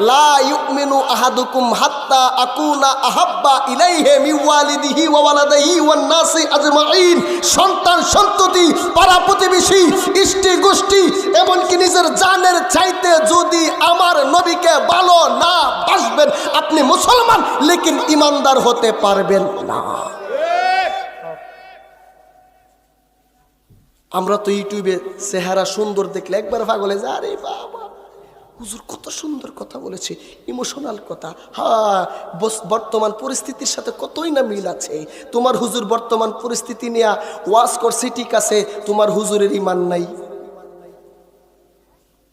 লা ইউমিনু আহাদুকুম হাত্তা আকুনা আহাব্বা ইলাইহি মিন ওয়ালিদিহি ওয়া ওয়ালাদিহি ওয়ান নাসি আজমাইন। সন্তান সন্ততি পাড়া প্রতিবেশী ইষ্টি গোষ্ঠী এমনকি নিজের জানের চাইতে যদি আমার নবীকে ভালো না বাসবেন আপনি মুসলমান লেকিন ইমানদার হতে পারবেন না। আমরা তো ইউটিউবে চেহারা সুন্দর দেখলে একবার পাগলে যা, আরে বাবা হুজুর কত সুন্দর কথা বলেছে, ইমোশনাল কথা। হ্যাঁ, বর্তমান পরিস্থিতির সাথে কতই না মিল আছে। তোমার হুজুর বর্তমান পরিস্থিতি নিয়ে ওয়াজ করছে ঠিক আছে, তোমার হুজুরের ইমান নাই।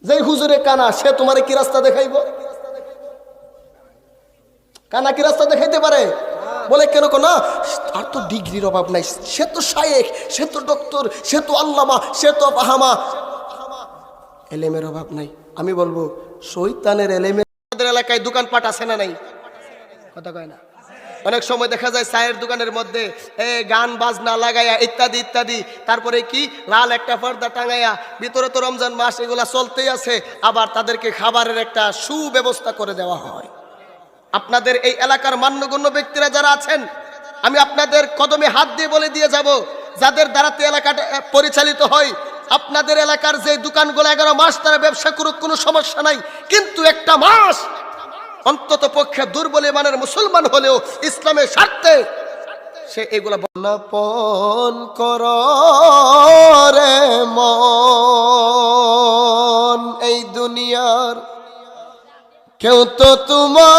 যে হুজুরে কানা সে তোমারে কি রাস্তা দেখাইব? কানা কি রাস্তা দেখাইতে পারে? বলে কেন না, আর তো ডিগ্রির অভাব নাই, সে তো শায়েখ, সে তো ডক্টর, সে তো আল্লামা, সে তো ফাহামা, এলেমের অভাব নাই। আমি বলবো শয়তানের এলেমে। আমাদের এলাকায় দোকানপাট আছে না নাই? কথা কয় না। অনেক সময় দেখা যায় চায়ের দোকানের মধ্যে গান বাজনা লাগাইয়া ইত্যাদি ইত্যাদি, তারপরে কি লাল একটা পর্দা টাঙাইয়া, ভিতরে তো রমজান মাস এগুলা চলতেই আছে, আবার তাদেরকে খাবারের একটা সুব্যবস্থা করে দেওয়া হয়। আপনাদের এই এলাকার মান্যগণ্য ব্যক্তিরা যারা আছেন, আমি আপনাদের কদমে হাত দিয়ে বলে দিয়ে যাব, যাদের দ্বারাতে এলাকাটা পরিচালিত হয়, আপনাদের এলাকার যে দোকানগুলো 11 মাস তারা ব্যবসা করুক কোনো সমস্যা নাই, কিন্তু একটা মাস অন্তত পক্ষে দুর্বল ইমানের মুসলমান হলেও ইসলামের স্বার্থে সে এগুলা বর্ণপন কর রে মন। এই দুনিয়ার কেউ তো তোমার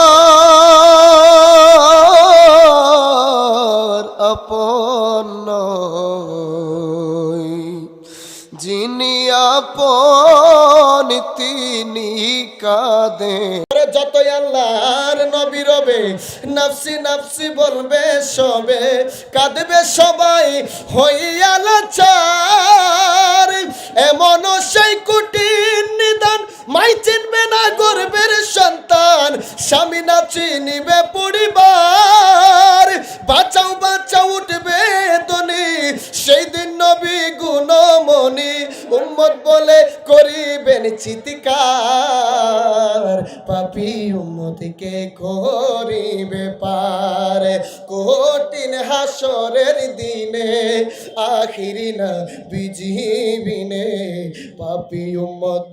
আপন নয়, যিনি আপন তিনি কাঁদেন। যতই আল্লাহর নবী রবে নফসি নফসি বলবে সবে, কাঁদবে সবাই হইয়া লাচার। এমন সেই কঠিন নিদান মাই চিনবে না গর্বের সন্তান, স্বামী না চিনিবে পরিবার। বাঁচাও বাঁচাও উঠবে ধ্বনি, সেই দিন নবী গুণমণি উম্মত বলে করিবেন চিৎকার। পাপী উম্মতকে করিবে পার, কঠিন হাসরের দিনে আখিরি না বিজিবিনে। পাপী উম্মত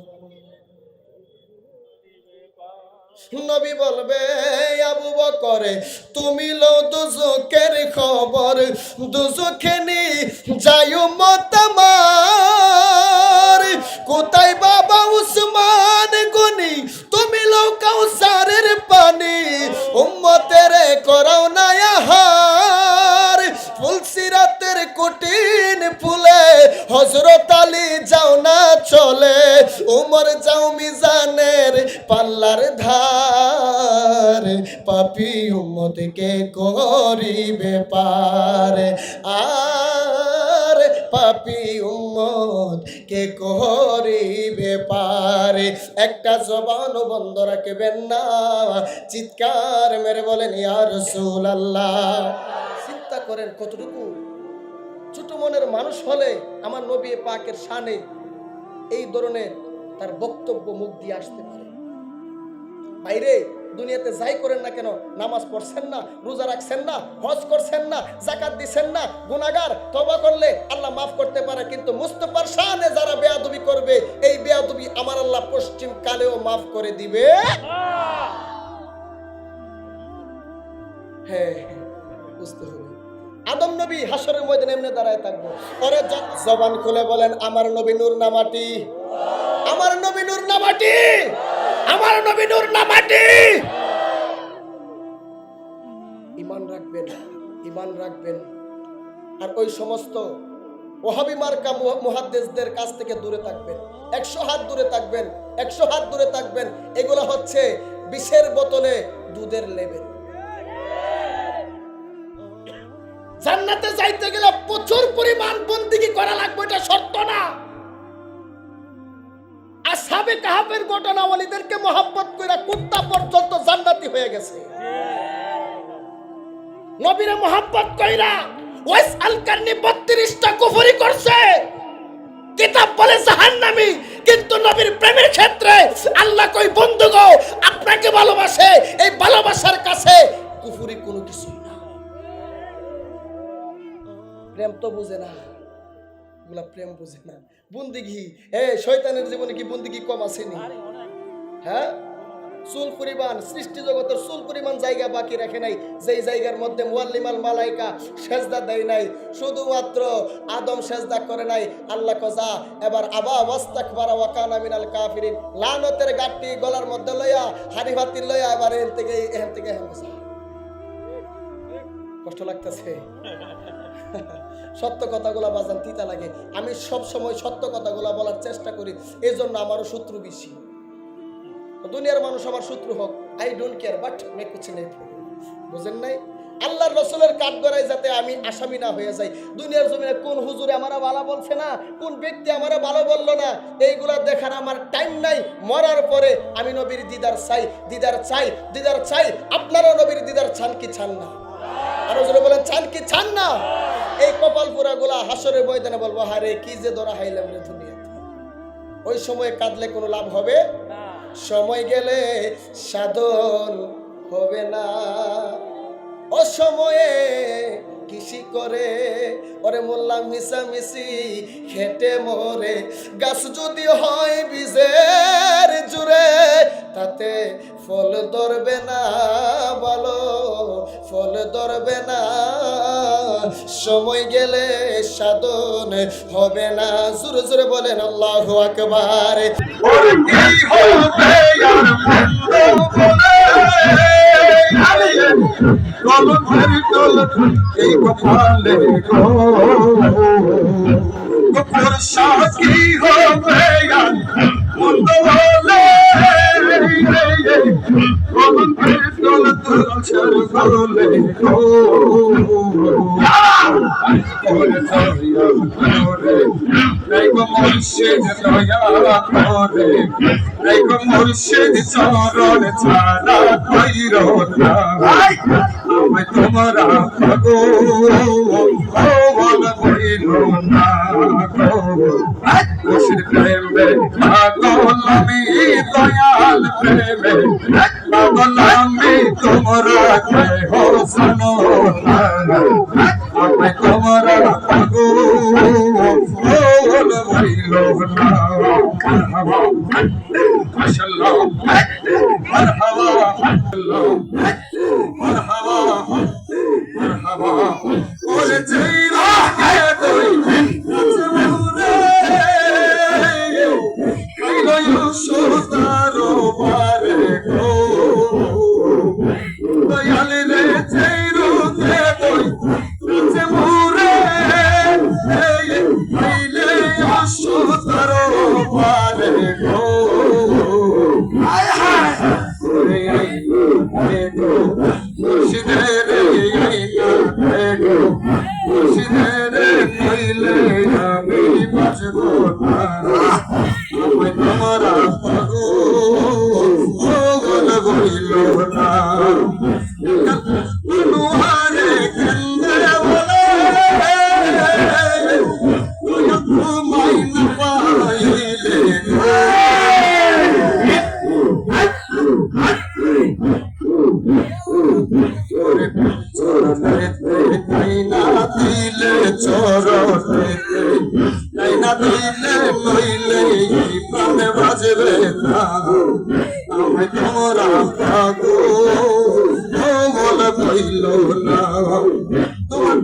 নবী বলবে আবু বকরে তুমি লও দুজকের খবর, দুজকে নি যাই উম্মত আমার। কোথায় বাবা উসমান গনি তুমি লও কাউসারের পানি, উম্মতের করাও না আহার। ফুলসিরাতের কঠিন ফুলে হযরত আলী যাও না চলে, উমর যাও মিজানের পাল্লার ধার। পাপী উম্মতকে করিবে পার, আর পাপী উম্মতকে করিবে পার। একটা জবান বন্ধ রাখবেন না, চিৎকার মেরে বলেন ইয়া রাসূলুল্লাহ। চিন্তা করেন কতটুকু ছোট মনের মানুষ হলে আমার নবী পাকের শানে এই ধরনের তার বক্তব্য মুখ দিয়ে আসতে পারে। বাইরে দুনিয়াতে যাই করেন না কেন, নামাজ পড়ছেন না, রোজা রাখছেন না, হজ করছেন না, যাকাত দিচ্ছেন না, গুনাহগার, তওবা করলে আল্লাহ মাফ করতে পারে। কিন্তু মুস্তাফার শানে যারা বেয়াদবি করবে, এই বেয়াদবি আমার আল্লাহ পশ্চিম কালেও মাফ করে দিবে। হ্যাঁ, বুঝতে হবে। আদম নবী হাসরের ময়দানে এমনি দাঁড়ায় থাকবো, পরে জবান খুলে বলেন আমার নবী নূর না মাটি, আমার নবী নূর না মাটি, আমার নবী নূর না মাটি। ঈমান রাখবেন, ঈমান রাখবেন। আর ওই সমস্ত ওহাবী মার্কা মুহাদ্দিসদের কাছ থেকে দূরে থাকবেন, 100 হাত দূরে থাকবেন, 100 হাত দূরে থাকবেন। এগুলো হচ্ছে বিষের বোতলে দুধের লেবেল। জান্নাতে যাইতে গেলে প্রচুর পরিমাণ বন্দেগী করা লাগবে, এটা শর্ত না। আসহাবে কাহাফের ঘটনা, ওয়ালিদেরকে মহব্বত কইরা কুত্তা পর্যন্ত জান্নাতি হয়ে গেছে। নবীরে মহব্বত কইরা ওয়াইস আল কারনি 32টা কুফরি করছে। কিতাব বলে জাহান্নামী, কিন্তু নবীর প্রেমের ক্ষেত্রে আল্লাহ কই বন্ধু গো আপনাকে ভালোবাসে, এই ভালোবাসার কাছে কুফরি কোনো কিছুই না। প্রেম তো বুঝে না, এগুলা প্রেম বুঝে না। বন্দিগি, শয়তানের জীবনে কি বন্দিগি কম আসেনি? হ্যাঁ, চুল পরিমাণ সৃষ্টি জগতের চুল পরিমাণ জায়গা বাকি রাখে নাই, যেই জায়গার মধ্যে মুআল্লিমাল মালাইকা সেজদা দেয় নাই, শুধুমাত্র আদম সেজদা করে নাই। আল্লাহ কজা এবার আবা ওয়াস্তাকবারা ওয়া কানা মিনাল কাফিরিন, লানতের গাঁটটি গলার মধ্যে লইয়া হাড়ি ভাতি লইয়া এবার এখান থেকে কষ্ট লাগতেছে। সত্য কথাগুলা বাজান তিতা লাগে। আমি সব সময় সত্য কথাগুলা বলার চেষ্টা করি, এই জন্য আমারও শত্রু বেশি। দুনিয়ার মানুষ আমার শত্রু হোক, I don't care, but make কুছ নেই, বুঝেন নাই? আল্লাহর রাসূলের কাঠগড়ায় যাতে আমি আসামি না হয়ে যাই। দুনিয়ার জমিনে কোন হুজুরে আমারা ভালো বলছে না, কোন ব্যক্তি আমারা ভালো বললো না, এইগুলা দেখার আমার টাইম নাই। মরার পরে আমি নবীর দিদার চাই, দিদার চাই, দিদার চাই। আপনারা নবীর দিদার চান কি চান না? আরো জোরে বলেন, চান কি চান না? এই কপাল পোড়া গুলা হাসরের ময়দানে বলবো, হারে কি যে ধরা হাইলাম রে দুনিয়াতে। ওই সময় কাঁদলে কোনো লাভ হবে না, সময় গেলে সাধন হবে না। অসময়ে কৃষি করে ওরে মোল্লা মিশামিশি খেটে মরে, গাছ যদি হয় বীজের জুড়ে তাতে ফল ধরবে না, বলো ফল ধরবে না। সময় গেলে সাধন হবে না। জোরে জোরে বলেন আল্লাহু আকবার। মুর্শিদ চরণ ছাড়া কইর না তোমরা পাগল হইল না। মুর্শিদ প্রেমে পাগল আমি, দয়াল প্রেমে পাগল আমি, তোমরা কেহ শোনো না আমি তোমরা পাগল হইল না। মাশাআল্লাহ মারহাবা মারহাবা মারহাবা ওরে জিরা কে তুই নাচমুরে কইলো ইউসুফারো বারে গো দয়াল রে জিরু কে তুই নাচমুরে কইলে ইউসুফারো বারে গো তোমরা